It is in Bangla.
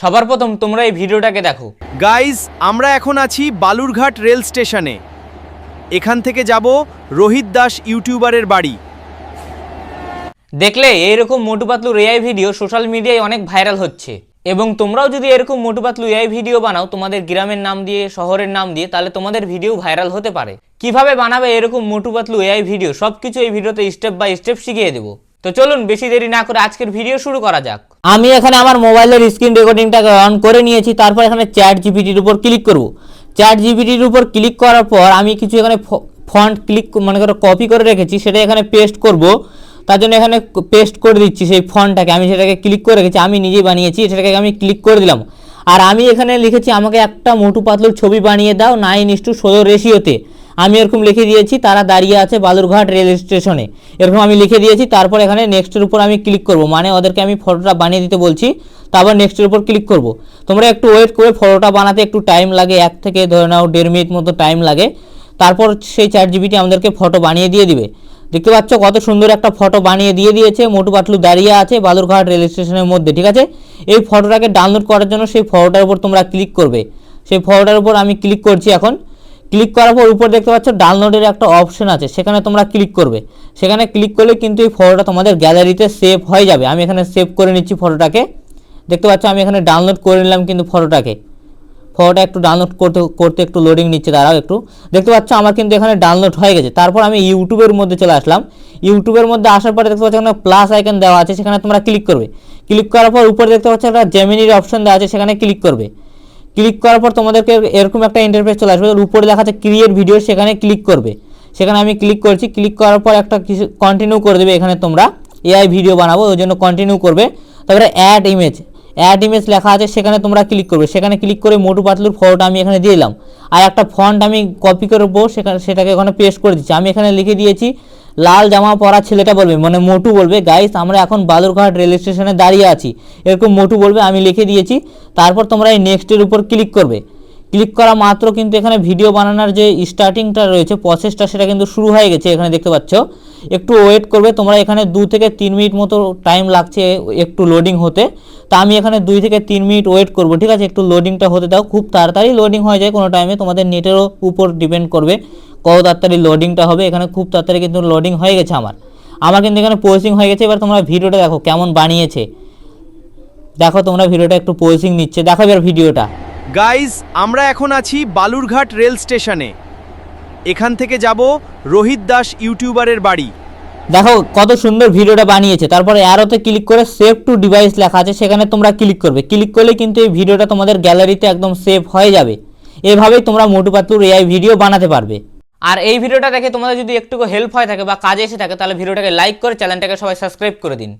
সবার প্রথম তোমরা এই ভিডিওটাকে দেখো। গাইজ, আমরা এখন আছি বালুরঘাট রেল স্টেশনে। এখান থেকে যাব রোহিত দাস ইউটিউবারের বাড়ি। দেখলে এইরকম Motu Patlu AI video social মিডিয়ায় অনেক ভাইরাল হচ্ছে, এবং তোমরাও যদি এরকম মোটু পাতলু এআই ভিডিও বানাও তোমাদের গ্রামের নাম দিয়ে, শহরের নাম দিয়ে, তাহলে তোমাদের ভিডিও ভাইরাল হতে পারে। কিভাবে বানাবে এরকম মোটু পাতলু এআই ভিডিও সবকিছু এই ভিডিওতে স্টেপ বাই স্টেপ শিখিয়ে দেবো। তো চলুন বেশি দেরি না করে আজকের ভিডিও শুরু করা যাক। আমি এখানে আমার মোবাইলের স্ক্রিন রেকর্ডিংটাকে অন করে নিয়েছি। তারপর এখানে চ্যাট জিপিটির উপর ক্লিক করব। চ্যাট জিপিটির উপর ক্লিক করার পর আমি কিছু এখানে ফন্ট মনে করো কপি করে রেখেছি, সেটা এখানে পেস্ট করব। তার জন্য এখানে পেস্ট করে দিচ্ছি সেই ফন্টটাকে। আমি সেটাকে ক্লিক করে রেখেছি, আমি নিজেই বানিয়েছি, সেটাকে আমি ক্লিক করে দিলাম। আর আমি এখানে লিখেছি আমাকে একটা মোটু পাতলুর ছবি বানিয়ে দাও 9:16 রেশিওতে। আমি এরকম লিখে দিয়েছি, তারা দাঁড়িয়ে আছে বালুরঘাট রেল স্টেশনে, এরকম আমি লিখে দিয়েছি। তারপর এখানে নেক্সটের উপর আমি ক্লিক করব, মানে ওদেরকে আমি ফটোটা বানিয়ে দিতে বলছি। তারপর নেক্সটের উপর ক্লিক করব। তোমরা একটু ওয়েট করে, ফটোটা বানাতে একটু টাইম লাগে, 1 থেকে ধরে নাও 1.5 মিনিট মতো টাইম লাগে। তারপর সেই চ্যাট জিপিটি আমাদেরকে ফটো বানিয়ে দিয়ে দিবে। দেখতে পাচ্ছ কত সুন্দর একটা ফটো বানিয়ে দিয়ে দিয়েছে। মোটু পাতলু দাঁড়িয়ে আছে বালুরঘাট রেল স্টেশনের মধ্যে, ঠিক আছে। এই ফটোটাকে ডাউনলোড করার জন্য সেই ফটোটার উপর তোমরা ক্লিক করবে। সেই ফটোটার উপর আমি ক্লিক করছি এখন। ক্লিক করার পর উপর দেখতে পাচ্ছ ডাউনলোডের একটা অপশন আছে, সেখানে তোমরা ক্লিক করবে। সেখানে ক্লিক করলে কিন্তু এই ফটোটা তোমাদের গ্যালারিতে সেভ হয়ে যাবে। আমি এখানে সেভ করে নিচ্ছি ফটোটাকে। দেখতে পাচ্ছ আমি এখানে ডাউনলোড করে নিলাম কিন্তু ফটোটা একটু ডাউনলোড করতে একটু লোডিং নিচ্ছে, দাঁড়াও একটু। দেখতে পাচ্ছ আমার কিন্তু এখানে ডাউনলোড হয়ে গেছে। তারপর আমি ইউটিউবের মধ্যে চলে আসলাম। ইউটিউবের মধ্যে আসার পরে দেখতে পাচ্ছ এখানে প্লাস আইকন দেওয়া আছে, সেখানে তোমরা ক্লিক করবে। ক্লিক করার পর উপরে দেখতে পাচ্ছ একটা জেমিনির অপশন দেওয়া আছে, সেখানে ক্লিক করবে। ক্লিক করার পর তোমাদেরকে এরকম একটা ইন্টারফেস চলে আসবে। উপরে দেখা যাচ্ছে ক্রিয়েট ভিডিও, সেখানে ক্লিক করবে। সেখানে আমি ক্লিক করছি। ক্লিক করার পর একটা কিছু কন্টিনিউ করে দেবে। এখানে তোমরা এআই ভিডিও বানাবো, ওই জন্য কন্টিনিউ করবে। তারপরে অ্যাড ইমেজ লেখা আছে, সেখানে তোমরা ক্লিক করবে। সেখানে ক্লিক করে মোটু পাতলুর ফটোটা আমি এখানে দিয়ে দিলাম। আর একটা ফন্ট আমি কপি করবো, সেটাকে এখানে পেস্ট করে দিচ্ছি। আমি এখানে লিখে দিয়েছি লাল জামা পরা ছেলেটা বলবে, মানে মোটু বলবে, গাইস আমরা এখন বালুরঘাট রেল স্টেশনে দাঁড়িয়ে আছি, এরকম মোটু বলবে, আমি লিখে দিয়েছি। তারপর তোমরা এই নেক্সটের উপর ক্লিক করবে। ক্লিক করা মাত্র কিন্তু এখানে ভিডিও বানানোর যে স্টার্টিংটা রয়েছে, প্রসেসটা, সেটা কিন্তু শুরু হয়ে গেছে। এখানে দেখতে পাচ্ছ একটু ওয়েট করবে তোমরা। এখানে 2 থেকে 3 মিনিট মতো টাইম লাগছে একটু লোডিং হতে। তা আমি এখানে 2 থেকে 3 মিনিট ওয়েট করব, ঠিক আছে। একটু লোডিংটা হতে দাও, খুব তাড়াতাড়ি লোডিং হয়ে যায় কোনো টাইমে, তোমাদের নেটেরও উপর ডিপেন্ড করবে কত তাড়াতাড়ি লোডিংটা হবে। এখানে খুব তাড়াতাড়ি কিন্তু লোডিং হয়ে গেছে আমার কিন্তু এখানে প্রসেসিং হয়ে গেছে। এবার তোমরা ভিডিওটা দেখো কেমন বানিয়েছে। দেখো তোমরা ভিডিওটা একটু প্রসেসিং নিচ্ছে, দেখো এবার ভিডিওটা। গাইজ, আমরা এখন আছি বালুরঘাট রেল স্টেশনে। এখান থেকে যাব রোহিত দাস ইউটিউবারের বাড়ি। দেখো কত সুন্দর ভিডিওটা বানিয়েছে। তারপরে অ্যারোতে ক্লিক করে সেভ টু ডিভাইস লেখা আছে, সেখানে তোমরা ক্লিক করবে। ক্লিক করলে কিন্তু এই ভিডিওটা তোমাদের গ্যালারিতে একদম সেভ হয়ে যাবে। এভাবেই তোমরা মোটু পাতলুর এআই ভিডিও বানাতে পারবে। আর এই ভিডিওটা দেখে তোমাদের যদি একটু হেল্প হয়ে থাকে বা কাজে এসে থাকে, তাহলে ভিডিওটাকে লাইক করে চ্যানেলটাকে সবাই সাবস্ক্রাইব করে দিন।